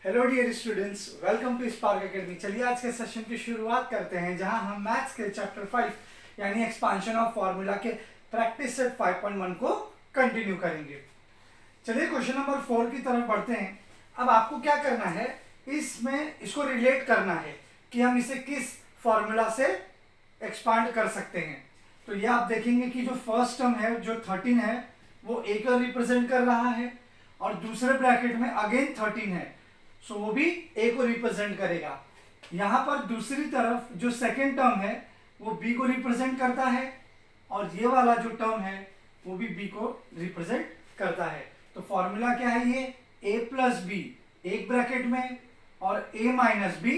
Hello dear students, welcome to Spark Academy. चलिए आज के सेशन की शुरुआत करते हैं, जहां हम मैथ्स के चैप्टर 5 यानी एक्सपांशन ऑफ फार्मूला के प्रैक्टिस सेट 5.1 को कंटिन्यू करेंगे। चलिए क्वेश्चन नंबर 4 की तरफ बढ़ते हैं। अब आपको क्या करना है, इसमें इसको रिलेट करना है कि हम इसे किस फार्मूला से एक्सपांड कर सकते हैं। तो ये आप देखेंगे कि जो फर्स्ट टर्म है, जो 13 है, वो ए को रिप्रेजेंट कर रहा है और दूसरे ब्रैकेट में अगेन 13 है, सो वो भी ए को रिप्रेजेंट करेगा। यहां पर दूसरी तरफ जो सेकेंड टर्म है वो बी को रिप्रेजेंट करता है और ये वाला जो टर्म है वो भी बी को रिप्रेजेंट करता है। तो फॉर्मूला क्या है, ये ए प्लस बी एक ब्रैकेट में और ए माइनस बी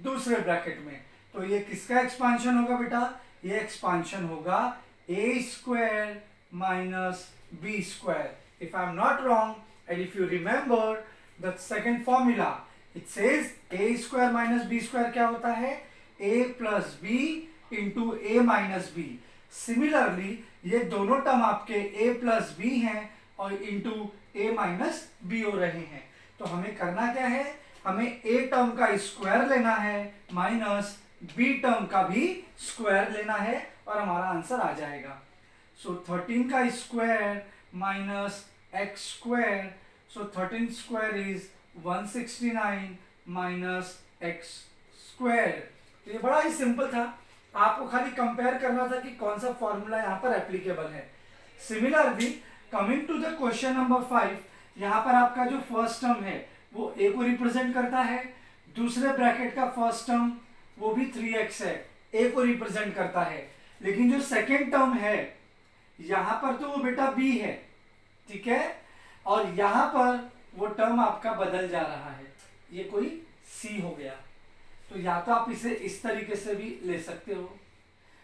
दूसरे ब्रैकेट में। तो ये किसका एक्सपांशन होगा बेटा, ये एक्सपांशन होगा a square minus b square. If I am not wrong and if you remember the second formula, it says a square minus b square क्या होता है, a plus b into a minus b। Similarly ये दोनों term आपके a plus b हैं और into a minus b हो रहे हैं। तो हमें करना क्या है, हमें a टर्म का स्क्वायर लेना है माइनस b टर्म का भी स्क्वायर लेना है और हमारा आंसर आ जाएगा। सो 13 का square minus x square, so 13 square is 169 minus x square। तो ये बड़ा ही सिंपल था, आपको खाली कंपेयर करना था कि कौन सा फॉर्मूला यहाँ पर एप्लीकेबल है। Similarly coming to the question number 5, यहाँ पर आपका जो फर्स्ट टर्म है वो a को रिप्रेजेंट करता है, दूसरे ब्रैकेट का फर्स्ट टर्म वो भी 3x है, a को रिप्रेजेंट करता है। लेकिन जो सेकेंड टर्म है यहाँ पर तो वो बेटा b है, ठीक है, और यहां पर वो टर्म आपका बदल जा रहा है, ये कोई c हो गया। तो या तो आप इसे इस तरीके से भी ले सकते हो,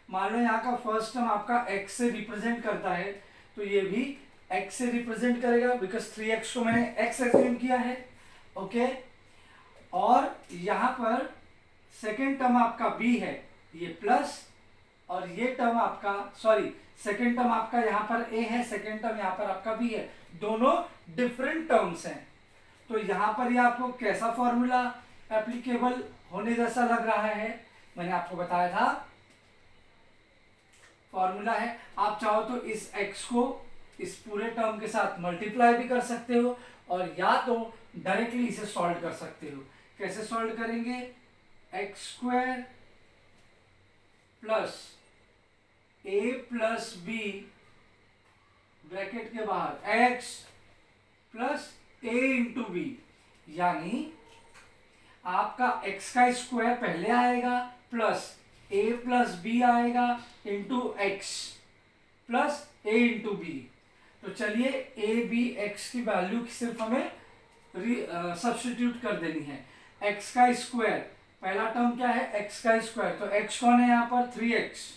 मान लो यहाँ का फर्स्ट टर्म आपका x से रिप्रेजेंट करता है तो ये भी x से रिप्रेजेंट करेगा, बिकॉज 3x को मैंने x एज्यूम किया है, ओके। और यहाँ पर सेकेंड टर्म आपका b है, ये प्लस, और ये टर्म आपका सेकेंड टर्म आपका यहाँ पर a है, सेकेंड टर्म यहाँ पर आपका b है, दोनों डिफरेंट टर्म्स हैं। तो यहाँ पर ये आपको कैसा फॉर्मूला एप्लीकेबल होने जैसा लग रहा है, मैंने आपको बताया था फॉर्मूला है। आप चाहो तो इस x को इस पूरे टर्म के साथ मल्टीप्लाई भी कर सकते हो और या तो डायरेक्टली इसे सॉल्व कर सकते हो। कैसे सॉल्व करेंगे, x square plus a plus b bracket के बाहर x plus a into b, यानी आपका x का स्क्वायर पहले आएगा प्लस a प्लस बी आएगा into x plus a into b. तो चलिए a b x की वैल्यू सिर्फ हमें सब्स्टिट्यूट कर देनी है। x का स्क्वायर, पहला टर्म क्या है, x का स्क्वायर, तो x कौन है यहाँ पर 3x,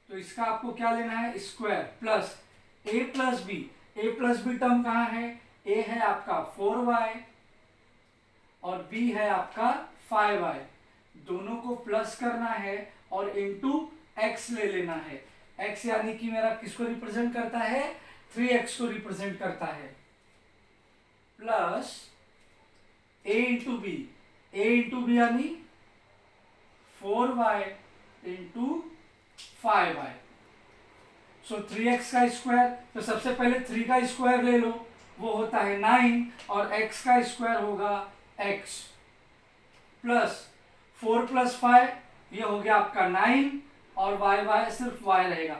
तो इसका आपको क्या लेना है square, plus a plus b term कहाँ है, a है आपका 4y और b है आपका 5y, दोनों को प्लस करना है और इनटू x ले लेना है। x यानी कि मेरा किसको रिप्रेजेंट करता है, 3x को रिप्रेजेंट करता है, प्लस a इंटू बी यानी 4y इंटू 5y। सो 3x का स्क्वायर, तो सबसे पहले 3 का स्क्वायर ले लो, वो होता है 9 और x का स्क्वायर होगा x, प्लस 4 प्लस 5 ये हो गया आपका 9 और y सिर्फ y रहेगा,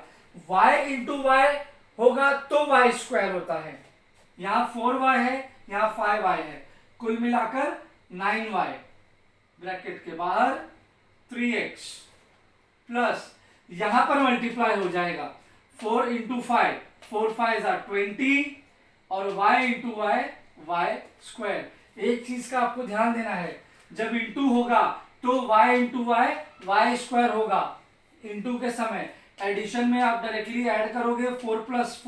y इंटू y होगा तो y स्क्वायर होता है। यहाँ 4y है, यहाँ 5y है, कुल मिलाकर 9y ब्रैकेट के बाहर 3x प्लस यहां पर मल्टीप्लाई हो जाएगा 4 इंटू 5, 4 5 20 और y इंटू y स्क्वायर। एक चीज का आपको ध्यान देना है, जब इंटू होगा तो y इंटू y स्क्वायर होगा, इंटू के समय एडिशन में आप डायरेक्टली ऐड करोगे 4 प्लस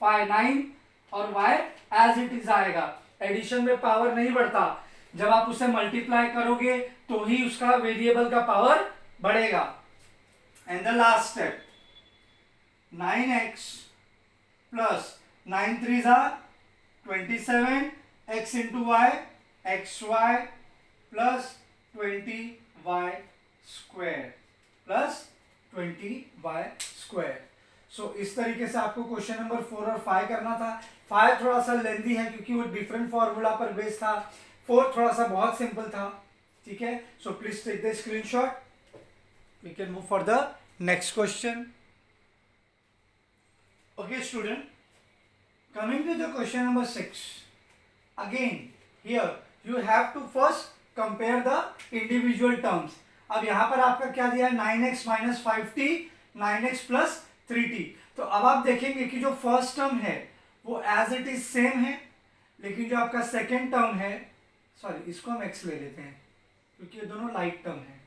5 9 और y एज इट इज आएगा, एडिशन में पावर नहीं बढ़ता, जब आप उसे मल्टीप्लाई करोगे तो ही उसका वेरिएबल का पावर बढ़ेगा। And the last step 9x plus 9 3 27 x into y xy plus 20y square plus 20y square. So इस तरीके से आपको क्वेश्चन नंबर 4 और 5 करना था। 5 थोड़ा सा लेंदी है क्योंकि वो डिफरेंट फॉर्मूला पर बेस्ड था। 4 थोड़ा सा बहुत सिंपल था। ठीक है, so please take the screenshot, we can move for the next question. Okay student, coming to the question number 6, again here you have to first compare the individual terms। अब यहाँ पर आपका क्या दिया है, 9x minus 5t, 9x plus 3t। तो अब आप देखेंगे कि जो फर्स्ट टर्म है वो एज इट इज सेम है, लेकिन जो आपका सेकेंड टर्म है, सॉरी इसको हम x ले लेते हैं क्योंकि ये दोनों लाइक टर्म है,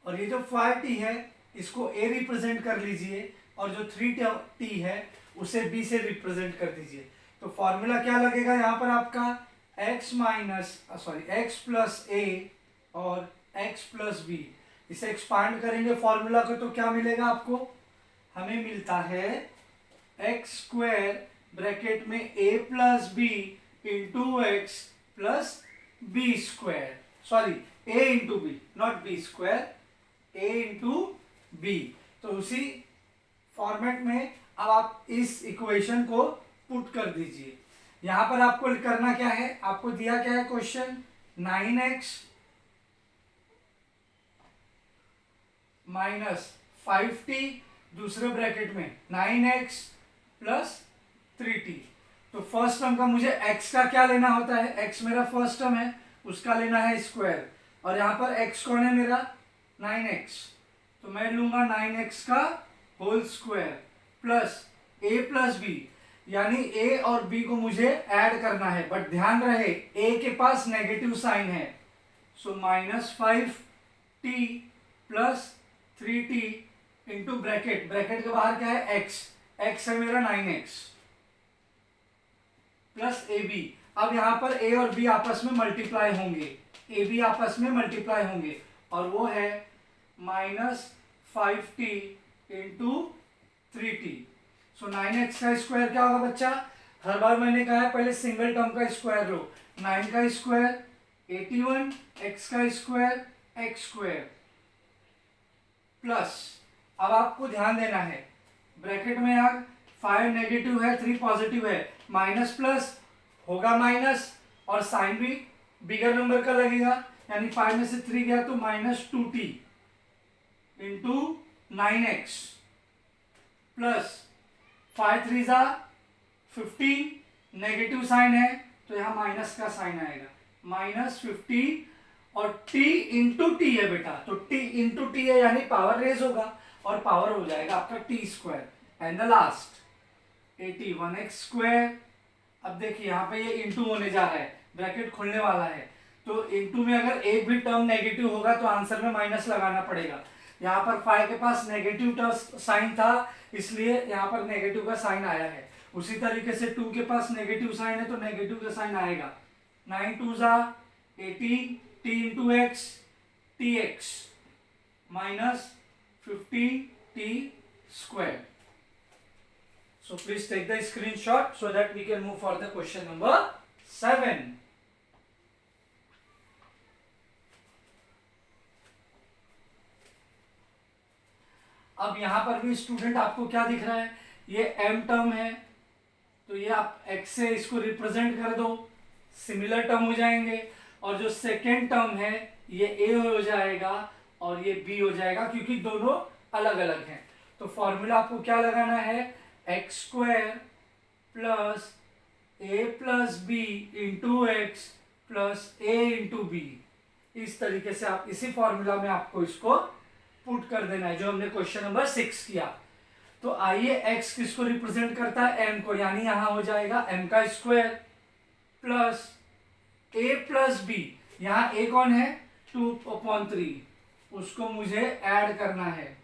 और ये जो 5t है इसको a रिप्रेजेंट कर लीजिए, और जो 3t है उसे b से रिप्रेजेंट कर दीजिए। तो फॉर्मूला क्या लगेगा यहाँ पर आपका, x प्लस a और x प्लस b। इसे एक्सपांड करेंगे फॉर्मूला को तो क्या मिलेगा आपको, हमें मिलता है x स्क्वायर ब्रैकेट में a plus b into x plus b square, sorry a into b, not b square, a into b। तो उसी फॉर्मेट में अब आप इस इक्वेशन को पुट कर दीजिए। यहां पर आपको करना क्या है, आपको दिया क्या है क्वेश्चन, 9x माइनस 5t, दूसरे ब्रैकेट में 9x प्लस 3t। तो फर्स्ट टर्म का मुझे x का क्या लेना होता है, x मेरा फर्स्ट टर्म है, उसका लेना है स्क्वायर, और यहां पर x कौन है मेरा, 9x। तो मैं लूंगा 9x का whole square plus a plus b, यानी a और b को मुझे ऐड करना है, बट ध्यान रहे a के पास नेगेटिव साइन है। So minus 5t plus 3t into bracket, bracket के बाहर क्या है x, x है मेरा 9x प्लस ab। अब यहां पर a और b आपस में मल्टीप्लाई होंगे, ab आपस में मल्टीप्लाई होंगे, और वो है माइनस 5t इंटू 3t। सो 9x का स्क्वायर क्या होगा बच्चा, हर बार मैंने कहा है पहले सिंगल टर्म का स्क्वायर लो, 9 का स्क्वायर 81, x का स्क्वायर x स्क्वायर प्लस, अब आपको ध्यान देना है ब्रैकेट में यार 5 नेगेटिव है 3 पॉजिटिव है, माइनस प्लस होगा माइनस, और साइन भी बिगर नंबर का लगेगा, यानी 5 में से 3 गया तो minus 2t into 9x plus 5 3 जा 15, नेगेटिव साइन है तो यहां माइनस का साइन आएगा, माइनस 15, और t इंटू टी है बेटा, तो t इंटू टी है यानी पावर रेज होगा, और पावर हो जाएगा आपका t square, and the last 81x square. अब देखिए यहाँ पे ये इंटू होने जा रहा है, ब्रैकेट खुलने वाला है, तो इंटू में अगर एक भी टर्म नेगेटिव होगा तो आंसर में माइनस लगाना पड़ेगा। यहाँ पर 5 के पास नेगेटिव साइन था, इसलिए यहाँ पर नेगेटिव का साइन आया है। उसी तरीके से 2 के पास नेगेटिव साइन है तो नेगेटिव का साइन आएगा। 9 2 जा 18, t into x T x minus 15t square. So please take the screenshot so that we can move for the question number 7. अब यहां पर भी स्टूडेंट आपको क्या दिख रहा है, ये m टर्म है, तो ये आप x से इसको रिप्रेजेंट कर दो, सिमिलर टर्म हो जाएंगे, और जो सेकेंड टर्म है ये a हो जाएगा और ये b हो जाएगा, क्योंकि दोनों अलग अलग हैं। तो फॉर्मूला आपको क्या लगाना है, x square plus a plus b into x plus a into b. इस तरीके से आप इसी फॉर्मूला में आपको इसको पुट कर देना है, जो हमने क्वेश्चन नंबर 6 किया। तो आइए x किसको रिप्रेजेंट करता है, m को, यानी यहां हो जाएगा m का square plus a plus b, यहां a कौन है 2/3, उसको मुझे ऐड करना है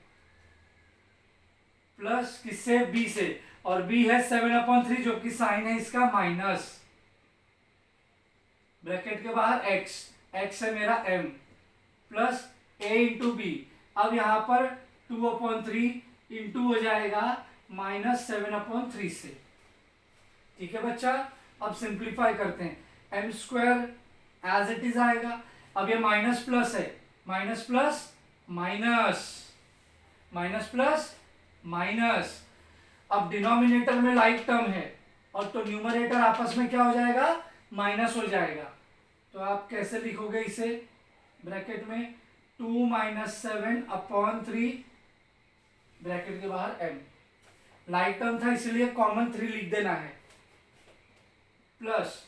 प्लस किससे, b से, और b है 7/3 जो कि साइन है इसका माइनस, ब्रैकेट के बाहर x, x है मेरा m plus a into b. अब यहां पर 2/3 इंटू हो जाएगा माइनस 7/3 से। ठीक है बच्चा, अब सिंप्लीफाई करते हैं, m square as it is आएगा। अब ये माइनस प्लस है, minus plus minus, minus plus minus. अब डिनोमिनेटर में लाइक टर्म है और तो न्यूमरेटर आपस में क्या हो जाएगा, माइनस हो जाएगा। तो आप कैसे लिखोगे इसे, ब्रैकेट में 2 माइनस 7/3 ब्रैकेट के बाहर m, लाइक टर्म था इसलिए कॉमन 3 लिख देना है, प्लस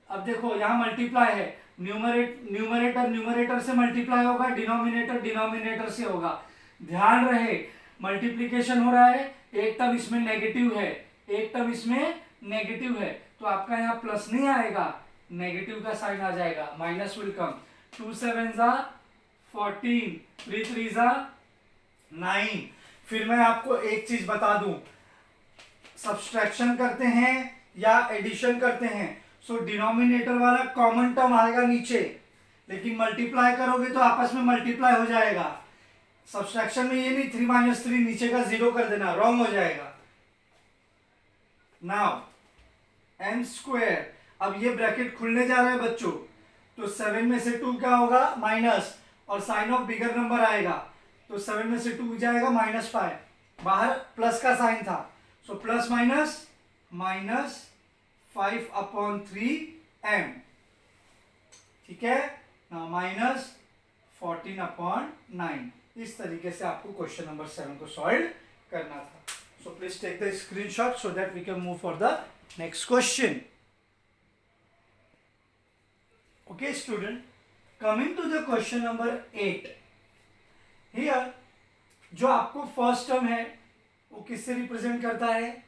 अब देखो यहां मल्टीप्लाई है, न्यूमरेटर से मल्टीप्लाई होगा, डिनोमिनेटर से होगा। ध्यान रहे मल्टीप्लीकेशन हो रहा है, एक टर्म इसमें नेगेटिव है, एक टर्म इसमें नेगेटिव है, तो आपका यहाँ प्लस नहीं आएगा, नेगेटिव का साइन आ जाएगा, माइनस विल कम। 2 7 14, 3 3 9। फिर मैं आपको एक चीज बता दूं, सब्सट्रैक्शन करते हैं या एडिशन करते हैं, सो डिनोमिनेटर वाला कॉमन टर्म आएगा नीचे, लेकिन मल्टीप्लाई करोगे तो आपस में मल्टीप्लाई हो जाएगा। सब्सट्रैक्शन में ये नहीं 3 माइनस 3 नीचे का 0 कर देना, रॉन्ग हो जाएगा। नाउ m स्क्वायर, अब ये ब्रैकेट खुलने जा रहा है बच्चों, तो 7 में से 2 क्या होगा, माइनस, और साइन ऑफ बिगर नंबर आएगा, तो 7 में से 2 जाएगा -5, बाहर प्लस का साइन था, so plus minus minus 5/3m, ठीक है ना, माइनस 14/9। इस तरीके से आपको क्वेश्चन नंबर 7 को सॉल्व करना था। So please take the screenshot so that we can move for the next question. Okay student, coming to the question number 8। Here जो आपको फर्स्ट टर्म है वो किससे रिप्रेजेंट करता है,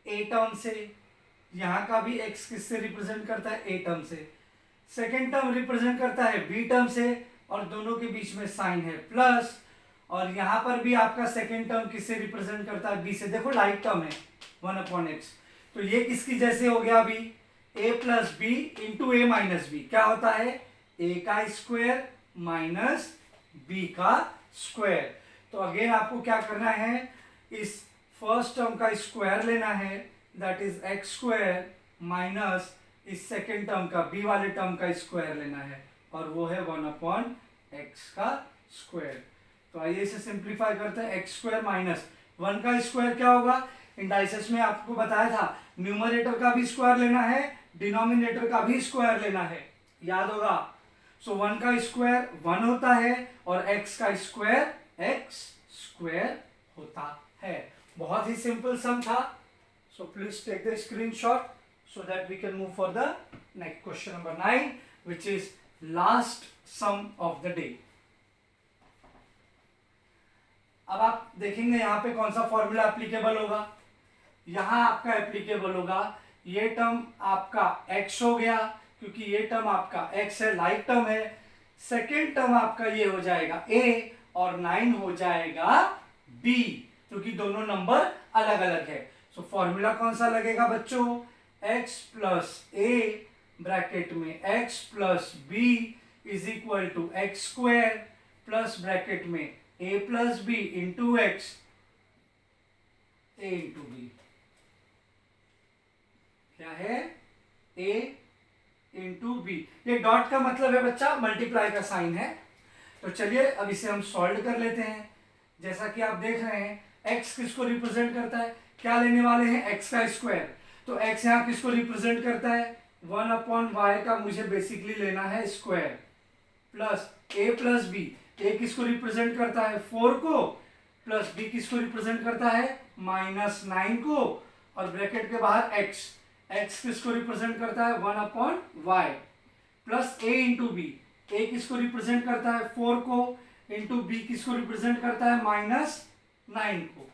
a टर्म से, यहां का भी x किससे रिप्रेजेंट करता है, a टर्म से। सेकेंड टर्म रिप्रेजेंट करता है b टर्म से, और दोनों के बीच में साइन है प्लस, और यहां पर भी आपका सेकेंड टर्म किससे रिप्रेजेंट करता है, b से। देखो लाइक टर्म है 1/x, तो ये किसकी जैसे हो गया अभी, a plus b into a minus b, क्या होता है, a का स्क्वायर माइनस b का स्क्वायर। तो अगेन आपको क्या करना है, इस फर्स्ट टर्म का स्क्वायर लेना है, that is x square, minus इस सेकेंड टर्म का b वाले टर्म का स्क्वायर लेना है, और वो है 1/x का स्क्वायर। तो आइए इसे सिंप्लीफाई करते हैं, x स्क्वायर माइनस 1 का स्क्वायर क्या होगा, इंडाइसेस में आपको बताया था न्यूमरेटर का भी स्क्वायर लेना है, डिनोमिनेटर का भी स्क्वायर लेना है, याद होगा। सो 1 का स्क्वायर 1 होता है और x का स्क्वायर x स्क्वायर होता है। बहुत ही सिंपल सम था। So please take the screenshot so that we can move for the next question number 9, which is last sum of the day. अब आप देखेंगे यहां पे कौन सा फॉर्मूला एप्लीकेबल होगा, यहां आपका एप्लीकेबल होगा, ये टर्म आपका x हो गया क्योंकि ये टर्म आपका x है, लाइक टर्म है। सेकेंड टर्म आपका ये हो जाएगा a और 9 हो जाएगा b, क्योंकि दोनों नंबर अलग अलग है। सो फॉर्मूला कौन सा लगेगा बच्चों, x प्लस a ब्रैकेट में x plus b is equal to x square plus bracket में a plus b into x, a into b, क्या है, a इंटू b। ये डॉट का मतलब है बच्चा मल्टीप्लाई का साइन है। तो चलिए अब इसे हम सॉल्व कर लेते हैं। जैसा कि आप देख रहे हैं x किसको रिप्रेजेंट करता है, क्या लेने वाले हैं, x का स्क्वायर, तो x यहाँ किसको रिप्रेजेंट करता है, 1/y का मुझे बेसिकली लेना है square, plus a plus b, a किसको रिप्रेजेंट करता है 4 को, प्लस b किसको रिप्रेजेंट करता है -9 को, और ब्रैकेट के बाहर x किसको रिप्रेजेंट करता है 1/y, plus a into b, a किसको रिप्रेजेंट करता है 4 को, इंटू b किसको रिप्रेजेंट करता है -9 को।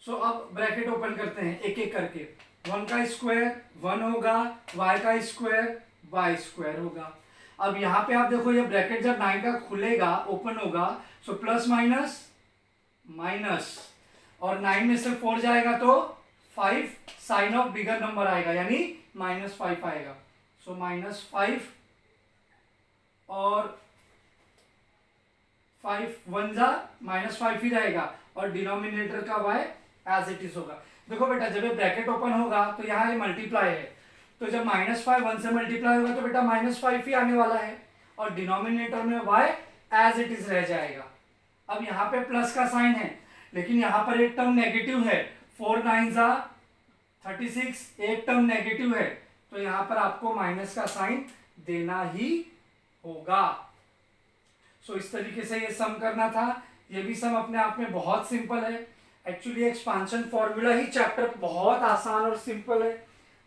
सो अब ब्रैकेट ओपन करते हैं एक एक करके, 1 का स्क्वायर 1 होगा, y का स्क्वायर y स्क्वायर होगा। अब यहाँ पे आप देखो ये ब्रैकेट जब 9 का खुलेगा ओपन होगा, सो प्लस माइनस माइनस, और 9 में से 4 जाएगा तो 5, साइन ऑफ बिगर नंबर आएगा यानी -5 आएगा। सो -5 और 5 1 जा -5 ही रहेगा, और डिनोमिनेटर का y एज इट इज होगा। देखो बेटा जब ये ब्रैकेट ओपन होगा तो यहाँ ये मल्टीप्लाई है, तो जब -5 1 से मल्टीप्लाई होगा तो बेटा -5 ही आने वाला है, और डिनोमिनेटर में y एज इट इज रह जाएगा। अब यहाँ पे प्लस का साइन है, लेकिन यहाँ पर एक टर्म नेगेटिव है, 4 9 36, एक टर्म नेगेटिव है, तो यहाँ पर आपको माइनस का साइन देना ही होगा। सो इस तरीके से ये सम करना था। ये भी सम अपने आप में बहुत सिंपल है। एक्चुअली एक्सपांशन फॉर्मूला ही चैप्टर बहुत आसान और सिंपल है।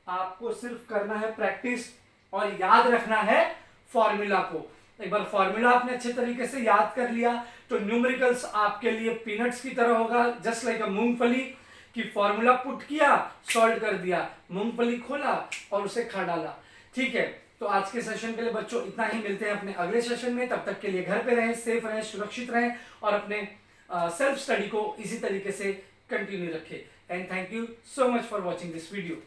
आपको सिर्फ करना है प्रैक्टिस और याद रखना है फॉर्मूला को। एक बार फॉर्मूला आपने अच्छे तरीके से याद कर लिया तो न्यूमेरिकल्स आपके लिए पीनट्स की तरह होगा, जस्ट लाइक अ मूंगफली कि फॉर्मूला पुट किया, सॉल्व कर दिया, मूंगफली खोला और उसे खा डाला। ठीक है, तो आज के सेशन के लिए बच्चों इतना ही। मिलते हैं अपने अगले सेशन में। तब तक के लिए घर पे रहें, सेफ रहें, सुरक्षित रहें और अपने सेल्फ स्टडी को इसी तरीके से कंटिन्यू रखें। And thank you so much for watching this video.